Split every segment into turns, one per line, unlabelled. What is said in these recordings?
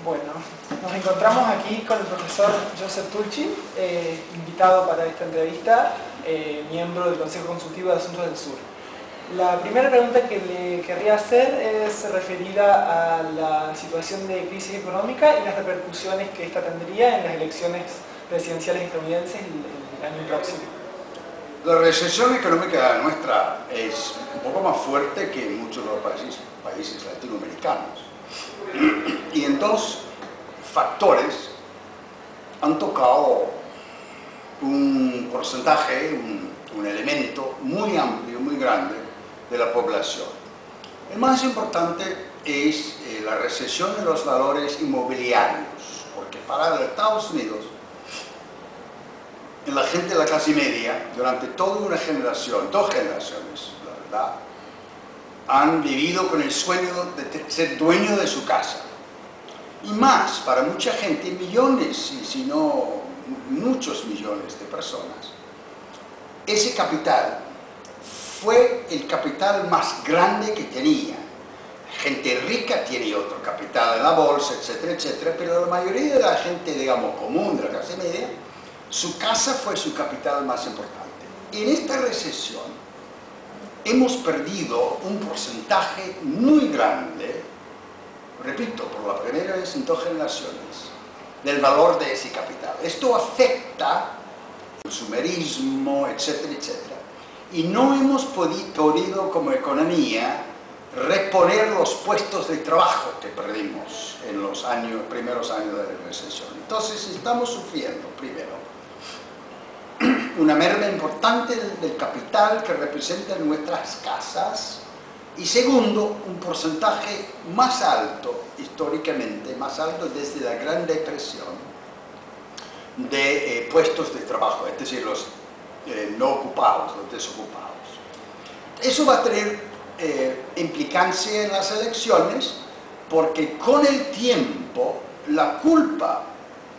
Bueno, nos encontramos aquí con el profesor Joseph Tulchin, invitado para esta entrevista, miembro del Consejo Consultivo de Asuntos del Sur. La primera pregunta que le querría hacer es referida a la situación de crisis económica y las repercusiones que esta tendría en las elecciones presidenciales estadounidenses el año próximo.
La recesión económica nuestra es un poco más fuerte que en muchos de los países latinoamericanos. Y en dos factores han tocado un porcentaje, un elemento muy amplio, muy grande de la población. El más importante es la recesión de los valores inmobiliarios, porque para los Estados Unidos, la gente de la clase media, durante toda una generación, 2 generaciones, la verdad, han vivido con el sueño de ser dueño de su casa. Y más, para mucha gente, millones, y si no muchos millones de personas, ese capital fue el capital más grande que tenía. Gente rica tiene otro capital en la bolsa, etcétera, etcétera, pero la mayoría de la gente, digamos, común, de la clase media, su casa fue su capital más importante. Y en esta recesión hemos perdido un porcentaje muy grande, repito, por la primera vez en 2 generaciones, del valor de ese capital. Esto afecta el consumerismo, etcétera, etcétera. Y no hemos podido como economía reponer los puestos de trabajo que perdimos en los primeros años de la recesión. Entonces estamos sufriendo, primero, una merma importante del capital que representan nuestras casas, y segundo, un porcentaje más alto, históricamente más alto desde la Gran Depresión, de puestos de trabajo, es decir, los no ocupados, los desocupados. Eso va a tener implicancia en las elecciones, porque con el tiempo la culpa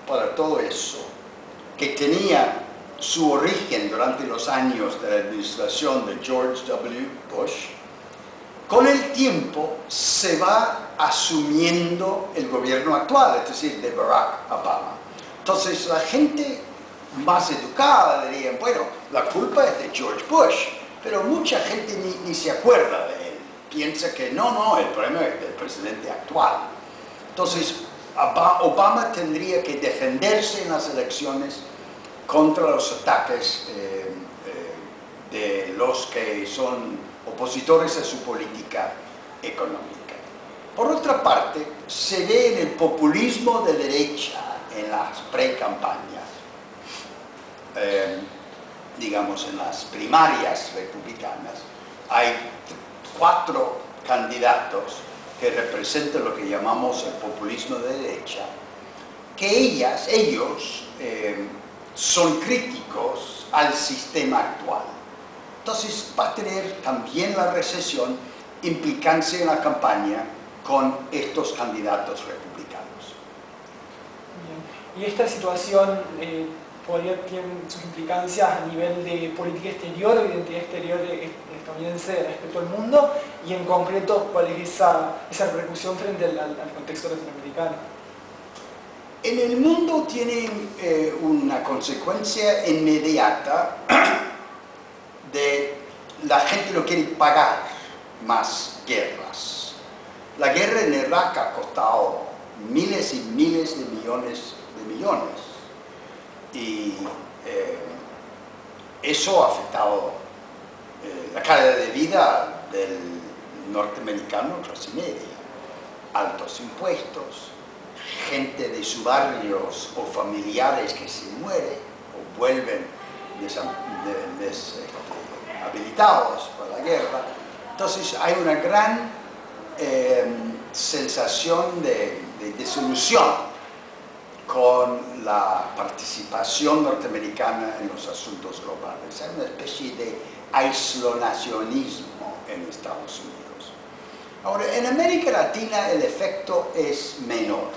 para todo eso, que tenía su origen durante los años de la administración de George W. Bush, con el tiempo se va asumiendo el gobierno actual, es decir, de Barack Obama. Entonces la gente más educada diría, bueno, la culpa es de George Bush, pero mucha gente ni se acuerda de él. Piensa que no, el problema es del presidente actual. Entonces Obama tendría que defenderse en las elecciones contra los ataques de los que son opositores a su política económica. Por otra parte, se ve en el populismo de derecha en las pre-campañas, digamos en las primarias republicanas, hay 4 candidatos que representan lo que llamamos el populismo de derecha, que ellos son críticos al sistema actual. Entonces va a tener también la recesión implicancia en la campaña con estos candidatos republicanos.
Bien. Y esta situación podría tener sus implicancias a nivel de política exterior o identidad exterior estadounidense respecto al mundo, y en concreto, ¿cuál es esa repercusión frente al contexto latinoamericano?
En el mundo tiene una consecuencia inmediata de la gente no quiere pagar más guerras. La guerra en Irak ha costado miles y miles de millones y eso ha afectado la calidad de vida del norteamericano clase media, altos impuestos, gente de sus barrios o familiares que se mueren o vuelven habilitados por la guerra. Entonces hay una gran sensación de desilusión con la participación norteamericana en los asuntos globales. Hay una especie de aislacionismo en Estados Unidos. Ahora, en América Latina el efecto es menor.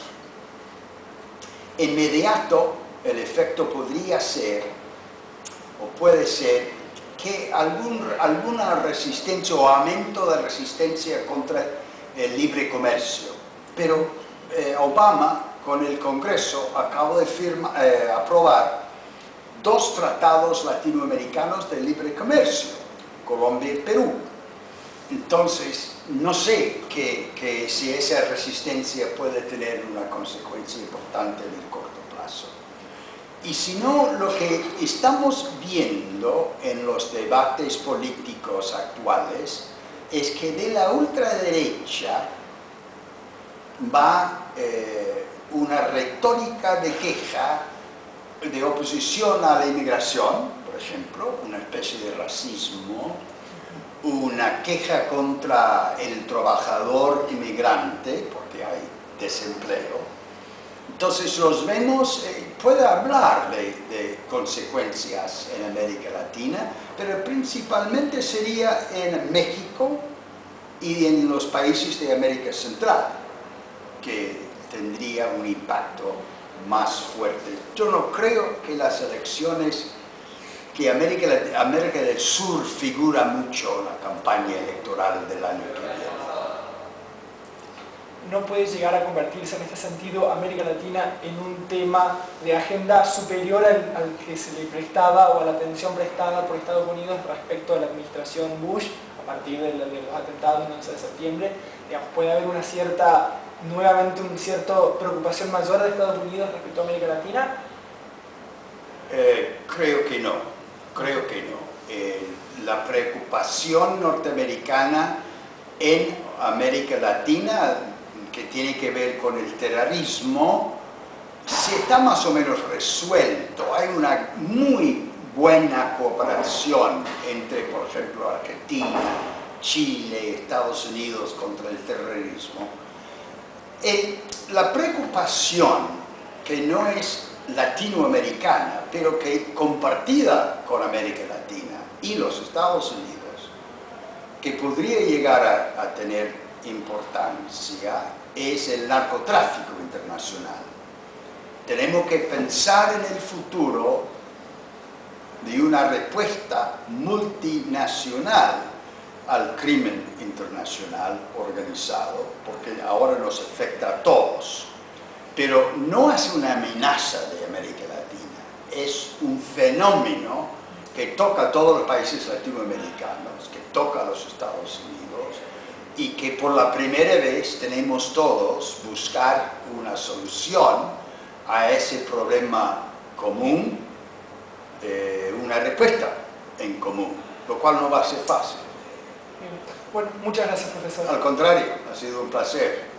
Inmediato, el efecto podría ser, o puede ser, que alguna resistencia o aumento de resistencia contra el libre comercio, pero Obama con el Congreso acaba de aprobar 2 tratados latinoamericanos de libre comercio, Colombia y Perú. Entonces, no sé si esa resistencia puede tener una consecuencia importante en el corto plazo. Y si no, lo que estamos viendo en los debates políticos actuales es que de la ultraderecha va una retórica de queja, de oposición a la inmigración, por ejemplo, una especie de racismo, una queja contra el trabajador inmigrante, porque hay desempleo. Entonces los vemos, puede hablar de consecuencias en América Latina, pero principalmente sería en México y en los países de América Central, que tendría un impacto más fuerte. Yo no creo que las elecciones, que América del Sur figura mucho en la campaña electoral del año que viene.
¿No puede llegar a convertirse en este sentido América Latina en un tema de agenda superior al que se le prestaba o a la atención prestada por Estados Unidos respecto a la administración Bush a partir de los atentados del 11 de septiembre? Digamos, ¿puede haber nuevamente una cierta preocupación mayor de Estados Unidos respecto a América Latina?
Creo que no. La preocupación norteamericana en América Latina, que tiene que ver con el terrorismo, sí está más o menos resuelto. Hay una muy buena cooperación entre, por ejemplo, Argentina, Chile, Estados Unidos contra el terrorismo. La preocupación, que no es latinoamericana, pero que compartida con América Latina y los Estados Unidos, que podría llegar a tener importancia, es el narcotráfico internacional. Tenemos que pensar en el futuro de una respuesta multinacional al crimen internacional organizado, porque ahora nos afecta a todos. Pero no es una amenaza de América Latina, es un fenómeno que toca a todos los países latinoamericanos, que toca a los Estados Unidos, y que por la primera vez tenemos todos buscar una solución a ese problema común, una respuesta en común, lo cual no va a ser fácil.
Bueno, muchas gracias, profesor.
Al contrario, ha sido un placer.